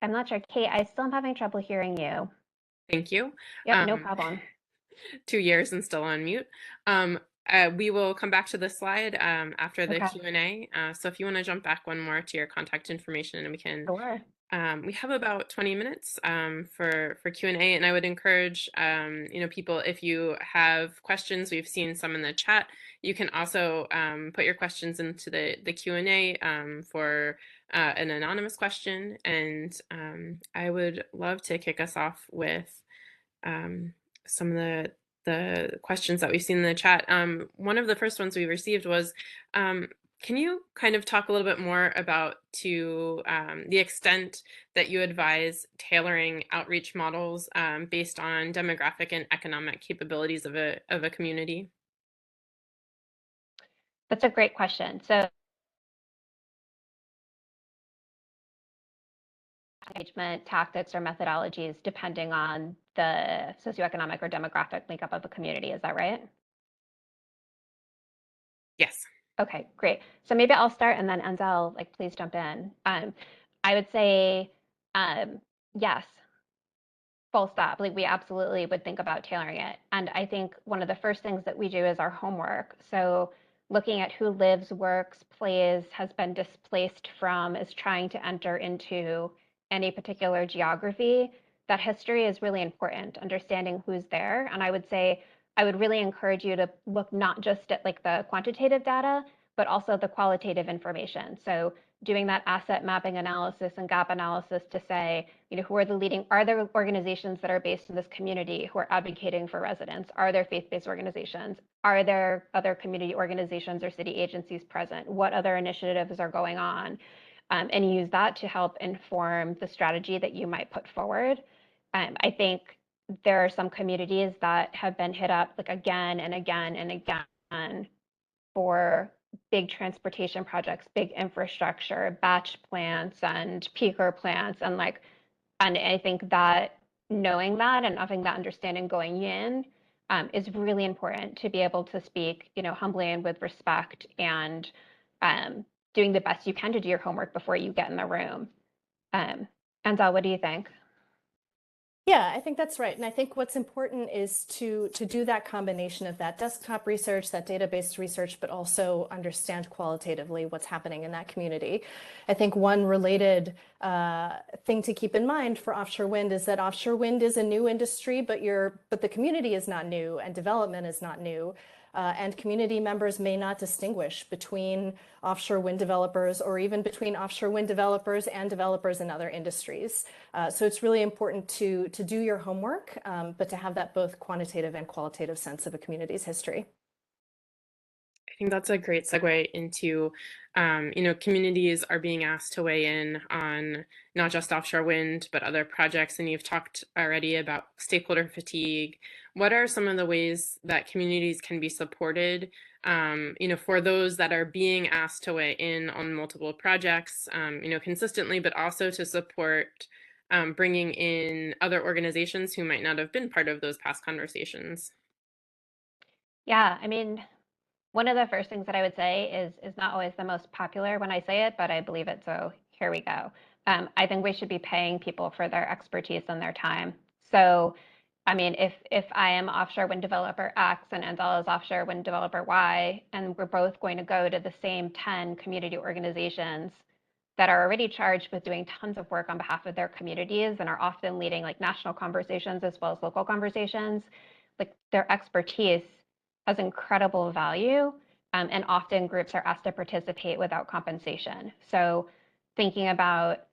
I'm not sure. Kate, I still am having trouble hearing you. Thank you. Yep, no problem. 2 years and still on mute. We will come back to this slide after the Q&A. So if you want to jump back one more to your contact information, and we can. Sure. We have about 20 minutes for Q&A, and I would encourage people, if you have questions, we've seen some in the chat, you can also put your questions into the Q&A for an anonymous question, and I would love to kick us off with some of the questions that we've seen in the chat. One of the first ones we received was, can you kind of talk a little bit more about the extent that you advise tailoring outreach models based on demographic and economic capabilities of a community? That's a great question. So engagement tactics or methodologies depending on the socioeconomic or demographic makeup of a community, is that right? Yes. Okay, great. So maybe I'll start and then Andel, please jump in. I would say yes, full stop. We absolutely would think about tailoring it. And I think one of the first things that we do is our homework. So looking at who lives, works, plays, has been displaced from, is trying to enter into any particular geography, that history is really important, understanding who's there. And I would say, I would really encourage you to look not just at the quantitative data, but also the qualitative information. So doing that asset mapping analysis and gap analysis to say, who are are there organizations that are based in this community who are advocating for residents? Are there faith-based organizations? Are there other community organizations or city agencies present? What other initiatives are going on? And use that to help inform the strategy that you might put forward. I think there are some communities that have been hit up again and again and again for big transportation projects, big infrastructure, batch plants and peaker plants, and I think that knowing that and having that understanding going in is really important to be able to speak, humbly and with respect, and doing the best you can to do your homework before you get in the room. Andel, what do you think? Yeah, I think that's right. And I think what's important is to do that combination of that desktop research, that database research, but also understand qualitatively what's happening in that community. I think one related thing to keep in mind for offshore wind is that offshore wind is a new industry, but the community is not new and development is not new. And community members may not distinguish between offshore wind developers or even between offshore wind developers and developers in other industries. So it's really important to do your homework, but to have that both quantitative and qualitative sense of a community's history. I think that's a great segue into, communities are being asked to weigh in on not just offshore wind, but other projects. And you've talked already about stakeholder fatigue. What are some of the ways that communities can be supported, for those that are being asked to weigh in on multiple projects, consistently, but also to support bringing in other organizations who might not have been part of those past conversations? Yeah, one of the first things that I would say is not always the most popular when I say it, but I believe it, so here we go. I think we should be paying people for their expertise and their time. So, if I am offshore wind developer X and Andel is offshore wind developer Y, and we're both going to go to the same 10 community organizations that are already charged with doing tons of work on behalf of their communities and are often leading national conversations as well as local conversations, their expertise has incredible value, and often groups are asked to participate without compensation. So thinking about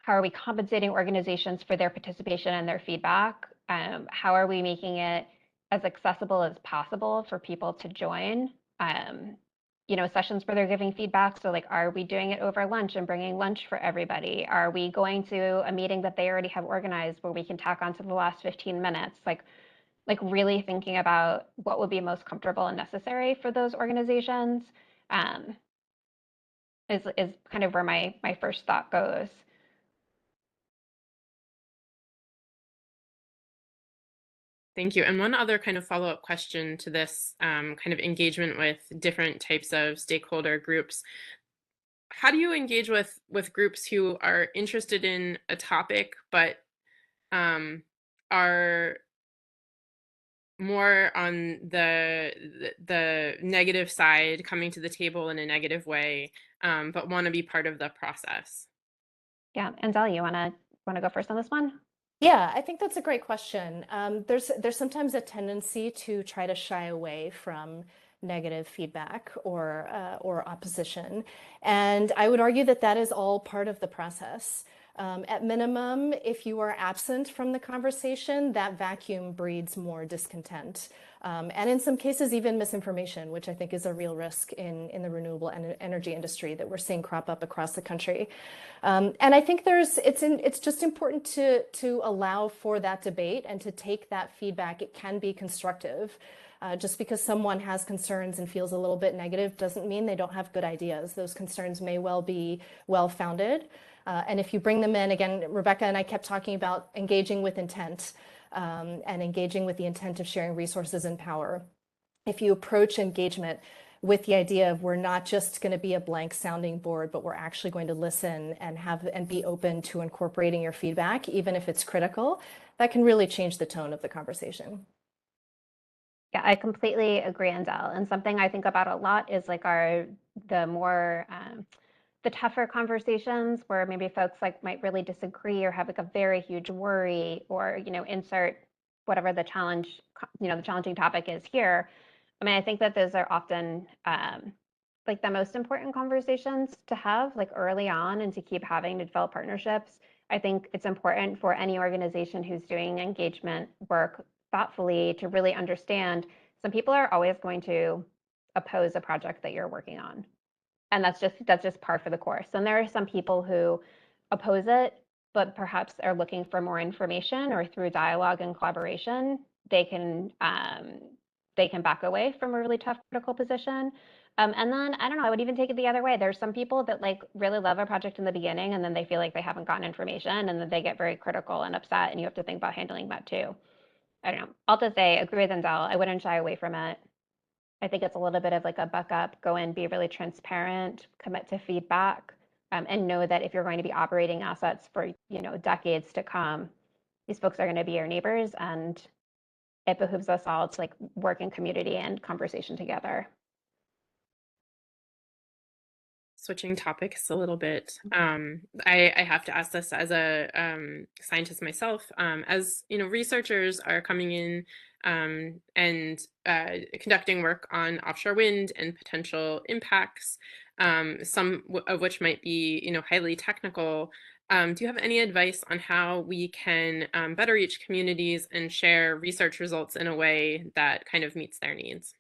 how are we compensating organizations for their participation and their feedback? How are we making it as accessible as possible for people to join? Sessions where they're giving feedback. So are we doing it over lunch and bringing lunch for everybody? Are we going to a meeting that they already have organized where we can tack on to the last 15 minutes? Really thinking about what would be most comfortable and necessary for those organizations is kind of where my first thought goes. Thank you. And one other kind of follow-up question to this kind of engagement with different types of stakeholder groups. How do you engage with groups who are interested in a topic but are more on the negative side, coming to the table in a negative way, but want to be part of the process? Yeah, Andel, you wanna go first on this one? Yeah, I think that's a great question. There's sometimes a tendency to try to shy away from negative feedback or opposition, and I would argue that that is all part of the process. At minimum, if you are absent from the conversation, that vacuum breeds more discontent, and in some cases even misinformation, which I think is a real risk in the renewable energy industry that we're seeing crop up across the country. And I think it's just important to allow for that debate and to take that feedback. It can be constructive. Just because someone has concerns and feels a little bit negative doesn't mean they don't have good ideas. Those concerns may well be well-founded. And if you bring them in, again, Rebecca and I kept talking about engaging with intent and engaging with the intent of sharing resources and power. If you approach engagement with the idea of we're not just going to be a blank sounding board, but we're actually going to listen and be open to incorporating your feedback, even if it's critical, that can really change the tone of the conversation. Yeah, I completely agree, Andel. And something I think about a lot is the tougher conversations where maybe folks might really disagree or have a very huge worry, or insert whatever the challenging topic is here. I think that those are often the most important conversations to have early on and to keep having to develop partnerships. I think it's important for any organization who's doing engagement work thoughtfully to really understand some people are always going to oppose a project that you're working on. And that's just par for the course. And there are some people who oppose it, but perhaps are looking for more information, or through dialogue and collaboration, they can they can back away from a really tough critical position. And then, I don't know, I would even take it the other way. There's some people that like really love a project in the beginning and then they feel like they haven't gotten information and then they get very critical and upset, and you have to think about handling that too. I don't know. I'll just say, agree with Andel. I wouldn't shy away from it. I think it's a little bit of like a buck up, go in, be really transparent, commit to feedback, and know that if you're going to be operating assets for, decades to come, these folks are going to be your neighbors, and it behooves us all to like work in community and conversation together. Switching topics a little bit, I have to ask this as a scientist myself. As researchers are coming in and conducting work on offshore wind and potential impacts, some of which might be highly technical. Do you have any advice on how we can better reach communities and share research results in a way that kind of meets their needs?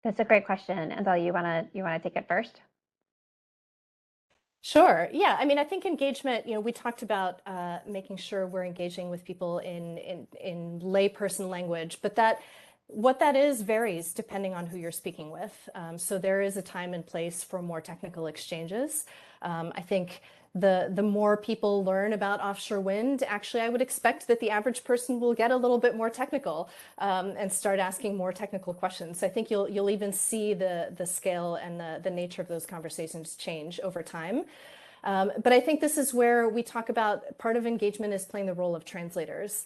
That's a great question. Andel, you wanna take it first? Sure. Yeah. I mean, I think engagement, we talked about making sure we're engaging with people in layperson language, but what that is varies depending on who you're speaking with. So there is a time and place for more technical exchanges. I think the more people learn about offshore wind, actually, I would expect that the average person will get a little bit more technical and start asking more technical questions. I think you'll even see the scale and the nature of those conversations change over time. But I think this is where we talk about part of engagement is playing the role of translators.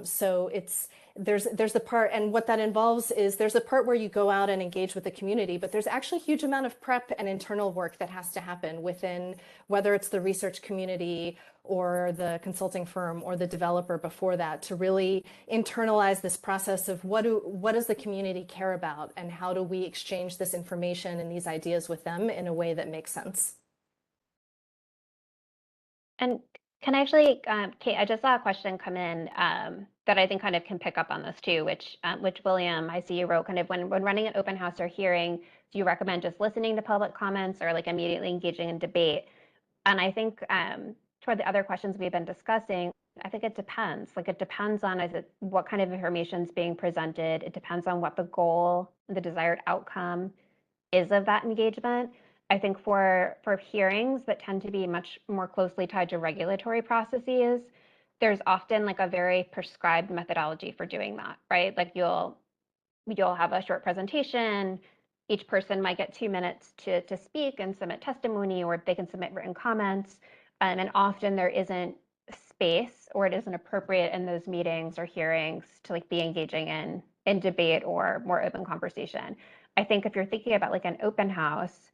So there's the part, and what that involves is there's a part where you go out and engage with the community, but there's actually a huge amount of prep and internal work that has to happen within, whether it's the research community or the consulting firm or the developer before that, to really internalize this process of what does the community care about, and how do we exchange this information and these ideas with them in a way that makes sense. And can I actually, Kate, I just saw a question come in that I think kind of can pick up on this too, which William, I see you wrote, kind of when running an open house or hearing, do you recommend just listening to public comments or like immediately engaging in debate? And I think toward the other questions we've been discussing, I think it depends. Like it depends on what kind of information is being presented. It depends on what the goal, the desired outcome is of that engagement. I think for hearings that tend to be much more closely tied to regulatory processes, there's often like a very prescribed methodology for doing that, right? Like you'll have a short presentation. Each person might get 2 minutes to speak and submit testimony, or they can submit written comments. And often there isn't space, or it isn't appropriate in those meetings or hearings to like be engaging in debate or more open conversation. I think if you're thinking about like an open house,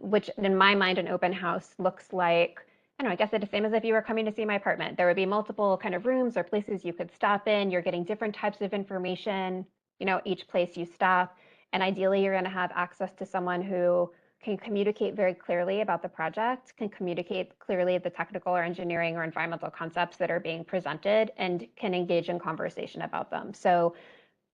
which in my mind, an open house looks like, I don't know, I guess it's the same as if you were coming to see my apartment. There would be multiple kind of rooms or places you could stop in. You're getting different types of information, each place you stop. And ideally, you're going to have access to someone who can communicate very clearly about the project, can communicate clearly the technical or engineering or environmental concepts that are being presented, and can engage in conversation about them. So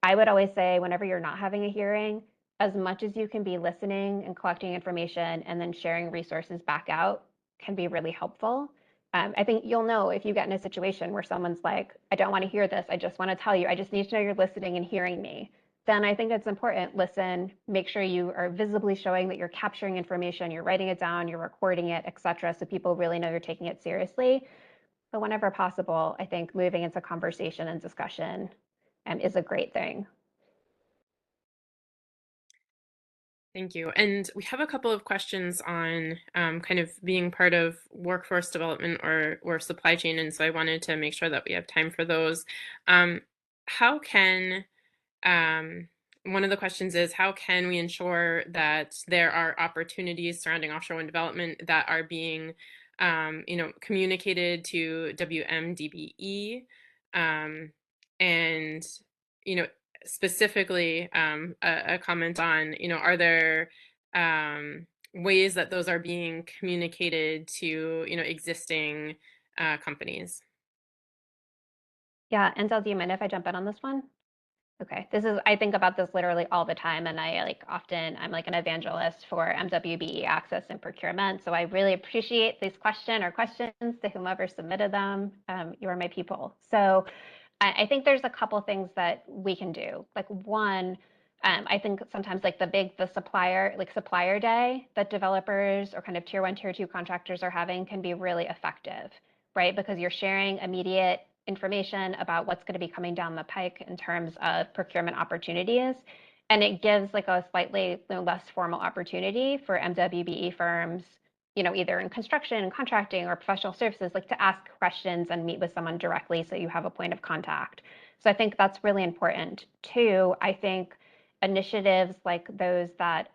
I would always say, whenever you're not having a hearing, as much as you can be listening and collecting information and then sharing resources back out can be really helpful. I think you'll know if you get in a situation where someone's like, I don't want to hear this, I just want to tell you, I just need to know you're listening and hearing me. Then I think it's important, listen, make sure you are visibly showing that you're capturing information, you're writing it down, you're recording it, etc., so people really know you're taking it seriously. But whenever possible, I think moving into conversation and discussion is a great thing. Thank you. And we have a couple of questions on kind of being part of workforce development or supply chain. And so I wanted to make sure that we have time for those. How can, one of the questions is, how can we ensure that there are opportunities surrounding offshore wind development that are being, communicated to WMDBE? And, specifically a comment on, are there ways that those are being communicated to, existing companies? Yeah, Andel, do you mind if I jump in on this one? Okay, I think about this literally all the time, and I'm like an evangelist for MWBE access and procurement. So I really appreciate this question or questions to whomever submitted them. You are my people. So I think there's a couple things that we can do. Like one, I think sometimes like the supplier day that developers or kind of tier 1, tier 2 contractors are having can be really effective, right? Because you're sharing immediate information about what's going to be coming down the pike in terms of procurement opportunities. And it gives like a slightly less formal opportunity for MWBE firms, either in construction, contracting, or professional services, like to ask questions and meet with someone directly so you have a point of contact. So I think that's really important. Two, I think initiatives like those that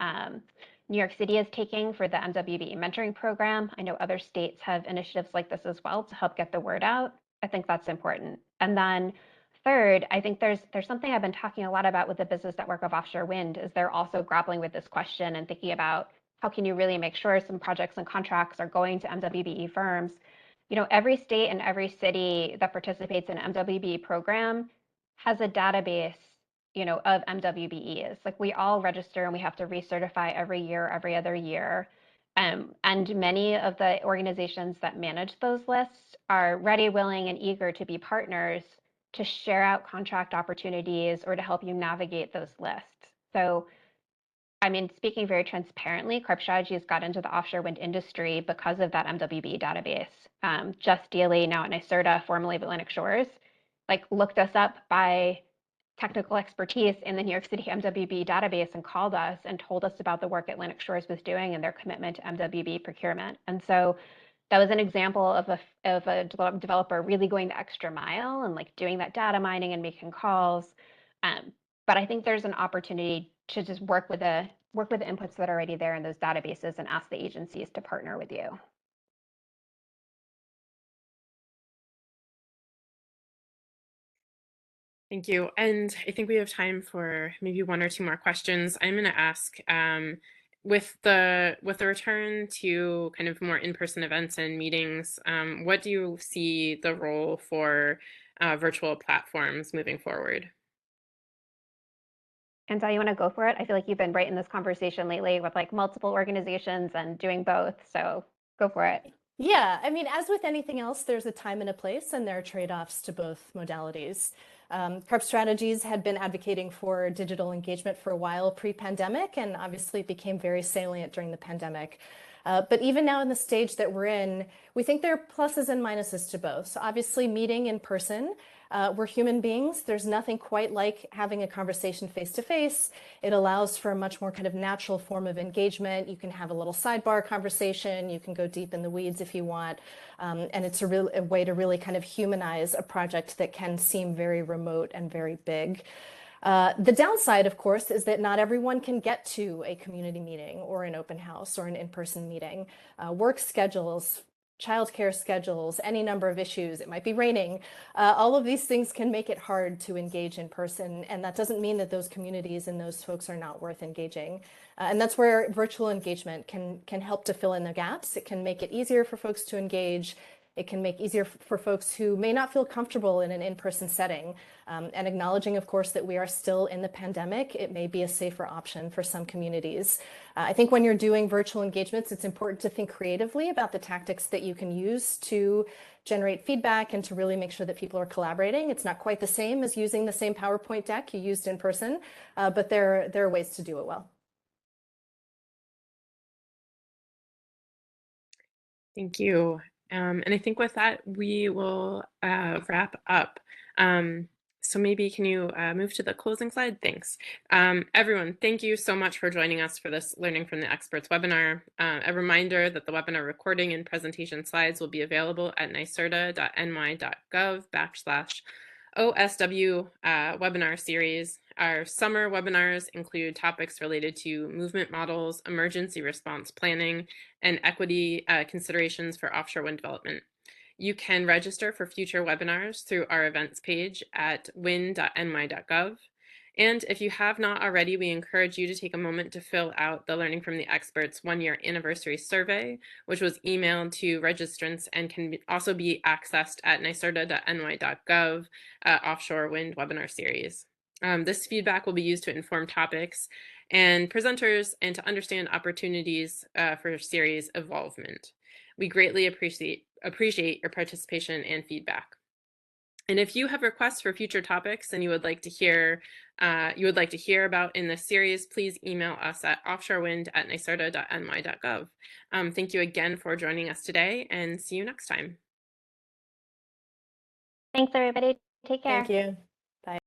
New York City is taking for the MWBE mentoring program. I know other states have initiatives like this as well to help get the word out. I think that's important. And then third, I think there's something I've been talking a lot about with the business network of offshore wind is they're also grappling with this question and thinking about how can you really make sure some projects and contracts are going to MWBE firms. Every state and every city that participates in an MWBE program has a database, of MWBEs. Like we all register and we have to recertify every year, every other year. And many of the organizations that manage those lists are ready, willing, and eager to be partners to share out contract opportunities or to help you navigate those lists. So, I mean, speaking very transparently, Karp Strategies got into the offshore wind industry because of that MWBE database. Just Daily, now at NYSERDA, formerly of Atlantic Shores, like looked us up by technical expertise in the New York City MWBE database and called us and told us about the work Atlantic Shores was doing and their commitment to MWBE procurement. And so that was an example of a developer really going the extra mile and like doing that data mining and making calls. But I think there's an opportunity to just work with the inputs that are already there in those databases and ask the agencies to partner with you. Thank you. And I think we have time for maybe one or two more questions. I'm going to ask, with the return to kind of more in-person events and meetings, what do you see the role for virtual platforms moving forward? Andel, you want to go for it? I feel like you've been right in this conversation lately with like multiple organizations and doing both. So go for it. Yeah, I mean, as with anything else, there's a time and a place, and there are trade-offs to both modalities. Karp Strategies had been advocating for digital engagement for a while pre-pandemic, and obviously it became very salient during the pandemic. But even now in the stage that we're in, we think there are pluses and minuses to both. So obviously meeting in person, we're human beings. There's nothing quite like having a conversation face to face. It allows for a much more kind of natural form of engagement. You can have a little sidebar conversation. You can go deep in the weeds if you want. And it's a way to really kind of humanize a project that can seem very remote and very big. The downside, of course, is that not everyone can get to a community meeting or an open house or an in-person meeting. Work schedules, childcare schedules, any number of issues, it might be raining. All of these things can make it hard to engage in person. And that doesn't mean that those communities and those folks are not worth engaging. And that's where virtual engagement can help to fill in the gaps. It can make it easier for folks to engage. It can make easier for folks who may not feel comfortable in an in-person setting. And acknowledging, of course, that we are still in the pandemic, it may be a safer option for some communities. I think when you're doing virtual engagements, it's important to think creatively about the tactics that you can use to generate feedback and to really make sure that people are collaborating. It's not quite the same as using the same PowerPoint deck you used in person, but there are ways to do it well. Thank you. And I think with that, we will wrap up. So maybe can you move to the closing slide? Thanks. Everyone, thank you so much for joining us for this Learning from the Experts webinar. A reminder that the webinar recording and presentation slides will be available at nyserda.ny.gov/ osw-webinar-series. Our summer webinars include topics related to movement models, emergency response planning, and equity considerations for offshore wind development. You can register for future webinars through our events page at win.ny.gov. And if you have not already, we encourage you to take a moment to fill out the Learning from the Experts one-year anniversary survey, which was emailed to registrants and can also be accessed at nyserda.ny.gov Offshore Wind Webinar Series. This feedback will be used to inform topics and presenters and to understand opportunities for series involvement. We greatly appreciate your participation and feedback. And if you have requests for future topics and you would like to hear about in this series, please email us at offshorewind@nyserda.ny.gov. Thank you again for joining us today, and see you next time. Thanks, everybody. Take care. Thank you.